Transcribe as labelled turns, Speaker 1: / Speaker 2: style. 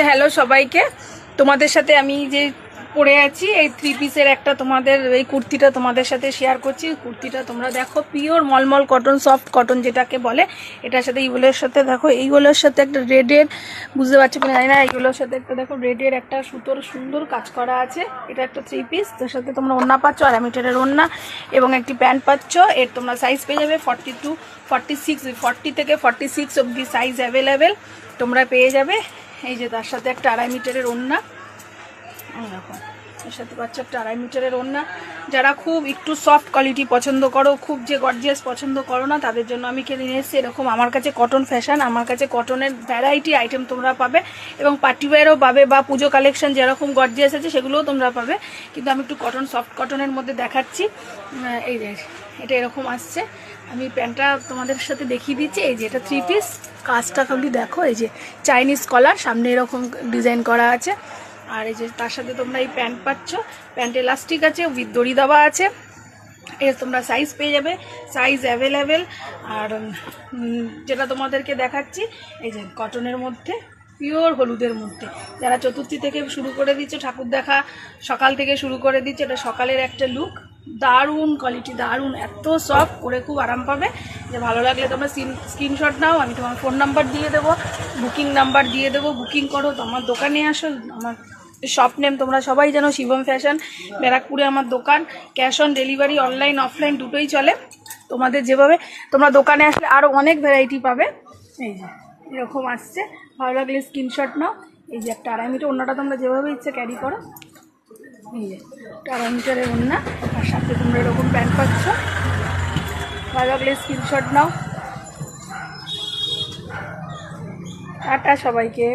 Speaker 1: Hello সবাইকে, তোমাদের সাথে আমি যে পরে আছি এই 3 পিসের একটা তোমাদের এই কুর্তিটা তোমাদের সাথে শেয়ার করছি। কুর্তিটা তোমরা দেখো, পিওর মলমল কটন, সফট কটন যেটাকে বলে। এটার সাথে এইগুলোর সাথে দেখো, এইগুলোর সাথে একটা রেডের, বুঝতে পারছো কিনা জানি না, এইগুলোর সাথে একটা দেখো রেডের একটা সুতোর সুন্দর কাজ করা আছে। এটা একটা 3 পিস, তার সাথে তোমরা ওড়না পাচ্ছ, 2.5 মিটারের ওড়না এবং একটি প্যান্ট পাচ্ছ। এর তোমরা সাইজ পেয়ে যাবে 42, 46, 40 থেকে 46 অবধি সাইজ অ্যাভেলেবেল তোমরা পেয়ে যাবে। এই যে তার সাথে একটা 2.5 মিটারের ওড়না, দেখো এর সাথে পাচ্ছ একটা 2.5 মিটারের ওড়না। যারা খুব একটু সফট কোয়ালিটি পছন্দ করো, খুব যে গর্জিয়াস পছন্দ করো না, তাদের জন্য আমি কিনে নিয়ে এসেছি এরকম। আমার কাছে কটন ফ্যাশন, আমার কাছে কটনের ভ্যারাইটি আইটেম তোমরা পাবে এবং পার্টিওয়ারও পাবে, বা পুজো কালেকশন যেরকম গর্জিয়াস আছে সেগুলোও তোমরা পাবে। কিন্তু আমি একটু কটন, সফট কটনের মধ্যে দেখাচ্ছি। এই যে এটা এরকম আসছে, আমি প্যান্টটা তোমাদের সাথে দেখিয়ে দিচ্ছি। এই যে এটা 3 পিস, কাজটা খালি দেখো, এই যে চাইনিজ কলার, সামনে এরকম ডিজাইন করা আছে। আর এই যে তার সাথে তোমরা এই প্যান্ট পাচ্ছ, প্যান্ট এলাস্টিক আছে, উইথ দড়ি দেওয়া আছে। এর তোমরা সাইজ পেয়ে যাবে, সাইজ অ্যাভেলেবেল। আর যেটা তোমাদেরকে দেখাচ্ছি, এই যে কটনের মধ্যে, পিওর হলুদের মধ্যে। যারা চতুর্থী থেকে শুরু করে দিচ্ছে, ঠাকুর দেখা সকাল থেকে শুরু করে দিচ্ছে, এটা সকালের একটা লুক। দারুণ কোয়ালিটি, দারুণ, এত সফট, করে খুব আরাম পাবে। যে ভালো লাগলে তোমরা স্ক্রিনশট নাও, আমি তোমার ফোন নাম্বার দিয়ে দেবো, বুকিং নাম্বার দিয়ে দেবো, বুকিং করো, তোমার দোকানে আসো। আমার শপ নেম তোমরা সবাই জানো, শিবম ফ্যাশন, ব্যারাকপুরে আমার দোকান। Cash on delivery, online offline দুটোই চলে। তোমাদের যেভাবে, তোমরা দোকানে আসলে আরও অনেক ভ্যারাইটি পাবে। এই যে এরকম আসছে, ভালো লাগলে স্ক্রিনশট নাও। এই যে একটা 2.5 মিটার ওড়নাটা তোমরা যেভাবে ইচ্ছে ক্যারি করো। এই যে 2.5 মিটারের ওড়না, আর সাথে তোমরা এরকম প্যান্ট পাচ্ছ। ভালো লাগলে স্ক্রিনশট নাও। টাটা সবাইকে।